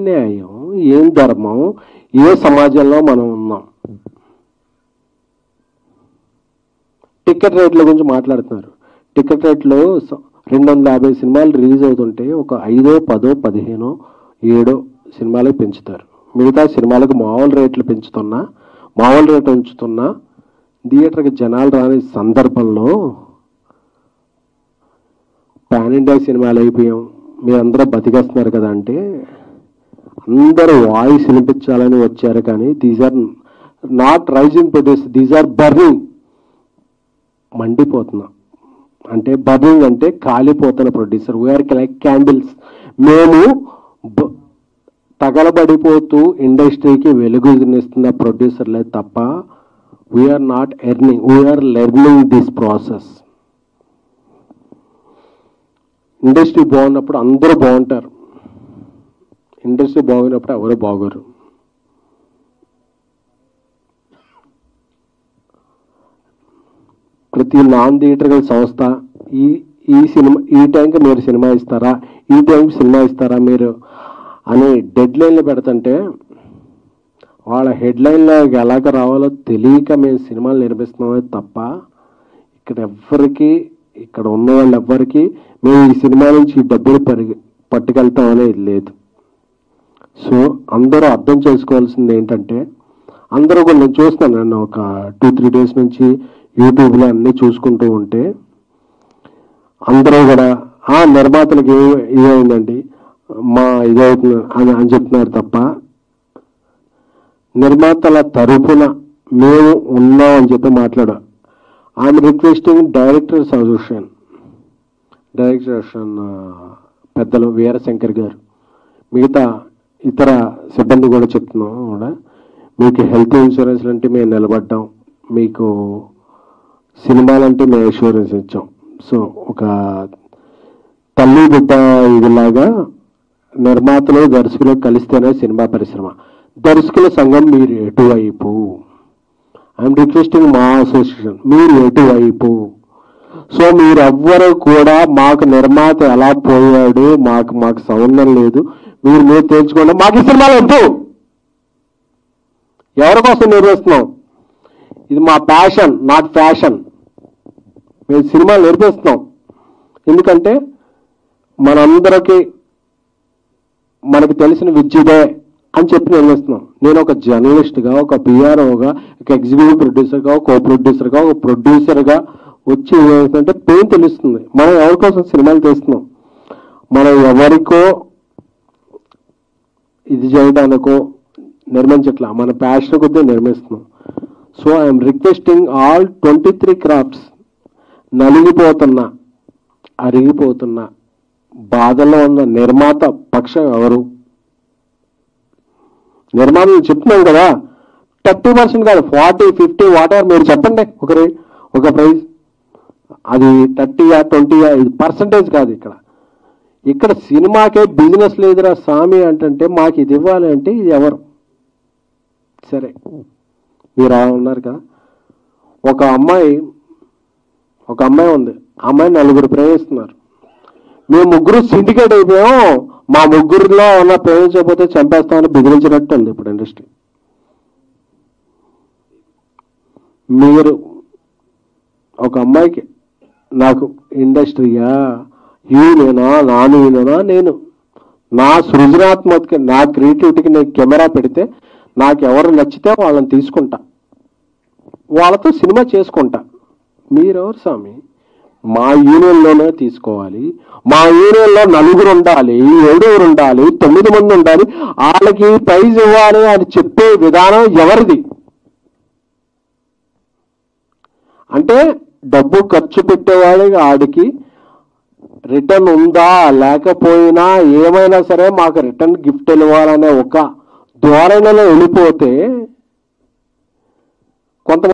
న్యాయం, ఏం ధర్మం, ఏ సమాజంలో మనం ఉన్నాం? టికెట్ రేట్ల గురించి మాట్లాడుతున్నారు. టికెట్ రేట్లు 250 సినిమాలు రిలీజ్ అవుతుంటే ఒక 5, 10, 15, 7 సినిమాలకు పెంచుతారు. మిగతా సినిమాలకు మామూలు రేట్లు పెంచుతున్నా, మామూలు రేట్లు ఉంచుతున్నా థియేటర్కి జనాలు రాని సందర్భంలో పాన్ ఇండియా సినిమాలు అయిపోయాం, మీరందరూ బతికేస్తున్నారు కదా అంటే అందరూ వాయిస్ వినిపించాలని వచ్చారు. కానీ these are not raising produce, these are burning. మండిపోతున్నా అంటే బర్నింగ్ అంటే కాలిపోతున్న ప్రొడ్యూసర్. We are like candles. మేము తగలబడిపోతూ ఇండస్ట్రీకి వెలుగునిస్తున్న ప్రొడ్యూసర్లే తప్ప we are not earning, we are learning this process. Industry బాగున్నప్పుడు అందరూ బాగుంటారు, ఇండస్ట్రీ బాగున్నప్పుడు ఎవరు బాగోరు. ప్రతి నాన్ థియేటర్కల్ సంస్థ ఈ టైంకి మీరు సినిమా ఇస్తారా, ఈ టైంకి సినిమా ఇస్తారా మీరు అని డెడ్ లైన్లు పెడుతుంటే వాళ్ళ హెడ్లైన్లో ఎలాగ రావాలో తెలియక మేము సినిమాలు నిర్మిస్తున్నామే తప్ప ఇక్కడ ఉన్న వాళ్ళు ఎవ్వరికి మేము ఈ సినిమా నుంచి డబ్బులు పట్టుకెళ్తాం అనేది లేదు. సో అందరూ అర్థం చేసుకోవాల్సింది ఏంటంటే, అందరూ కూడా నేను చూస్తాను, నన్ను ఒక 2-3 డేస్ నుంచి యూట్యూబ్లో అన్నీ చూసుకుంటూ ఉంటే అందరూ కూడా నిర్మాతలకు ఇదైందండి మా ఇదవుతుంది అని చెప్తున్నారు తప్ప నిర్మాతల తరపున మేము ఉన్నాం అని చెప్పి మాట్లాడా. ఐఎమ్ రిక్వెస్టింగ్ డైరెక్టర్ అసోసియేషన్ పెద్దలు వీరశంకర్ గారు, మిగతా ఇతర సిబ్బంది కూడా చెప్తున్నాం కూడా, మీకు హెల్త్ ఇన్సూరెన్స్ అంటే మేము నిలబడ్డాం, మీకు సినిమాలంటే మేము ఇన్సూరెన్స్ ఇచ్చాం. సో ఒక తల్లి బిడ్డ ఇదిలాగా నిర్మాతలు దర్శకులు కలిస్తేనే సినిమా పరిశ్రమ. దర్శకుల సంఘం మీరు ఎటువైపు? ఐఎమ్ రిక్వెస్టింగ్ మా అసోసియేషన్, మీరు ఎటువైపు? సో మీరెవ్వరూ కూడా మాకు నిర్మాత ఎలా పోయాడు మాకు సంబంధం లేదు, మీరు తేల్చుకోండి, మాకు ఈ సినిమాలు వద్దు. ఎవరి కోసం నిర్వహిస్తున్నాం? ఇది మా ప్యాషన్, నాట్ ఫ్యాషన్. మేము సినిమాలు నిర్మిస్తున్నాం ఎందుకంటే మనందరికీ మనకు తెలిసిన విద్యుదే అని చెప్పి నిర్మిస్తున్నాం. నేను ఒక జర్నలిస్ట్గా, ఒక పిఆర్ఓగా, ఒక ఎగ్జిక్యూటివ్ ప్రొడ్యూసర్గా, ఒక కో ప్రొడ్యూసర్గా, ఒక ప్రొడ్యూసర్గా వచ్చి ఏమవుతుందంటే పెయిన్ తెలుస్తుంది. మనం ఎవరి కోసం సినిమాలు తీస్తున్నాం, మనం ఎవరికో ఇది చేయడానికో నిర్మించట్లా, మన ప్యాషన్ కొద్దీ నిర్మిస్తున్నాం. So I'm requesting all 23 crafts నలిగిపోతున్నా అరిగిపోతున్నా బాధలో ఉన్న నిర్మాత పక్షం ఎవరు? నిర్మాతలు చెప్తున్నాం కదా, 30% కాదు, 40, 50 వాటర్ మీరు చెప్పండి ఒక ప్రైజ్. అది 30, 20 ఇది పర్సంటేజ్ కాదు. ఇక్కడ సినిమాకే బిజినెస్ లేదురా స్వామి అంటే మాకు ఇది ఇవ్వాలి అంటే ఇది ఎవరు? సరే మీరు ఉన్నారు కదా, ఒక అమ్మాయి ఉంది, అమ్మాయి 4 ప్రేమిస్తున్నారు, మేము 3 సిండికేట్ అయిపోయాం, మా 3లో ఉన్న ప్రేమించకపోతే చంపేస్తామని బెదిరించినట్టు ఉంది ఇప్పుడు ఇండస్ట్రీ. మీరు ఒక అమ్మాయికి నాకు ఇండస్ట్రీయా యూనేనా నాన్ యూనేనా, నేను నా సృజనాత్మక నా క్రియేటివిటీకి నేను కెమెరా పెడితే నాకు ఎవరు నచ్చితే వాళ్ళని తీసుకుంటా, వాళ్ళతో సినిమా చేసుకుంటా. మీరెవరు స్వామి? మా యూనియన్లోనే తీసుకోవాలి, మా యూనియన్లో 4 ఉండాలి, 7 ఉండాలి, 9 మంది ఉండాలి, వాళ్ళకి ప్రైజ్ ఇవ్వాలి అని చెప్పే విధానం ఎవరిది? అంటే డబ్బు ఖర్చు పెట్టేవాళ్ళకి ఆడికి రిటర్న్ ఉందా లేకపోయినా ఏమైనా సరే మాకు రిటర్న్ గిఫ్ట్ ఇవ్వాలనే ఒక ధోరణిలో వెళ్ళిపోతే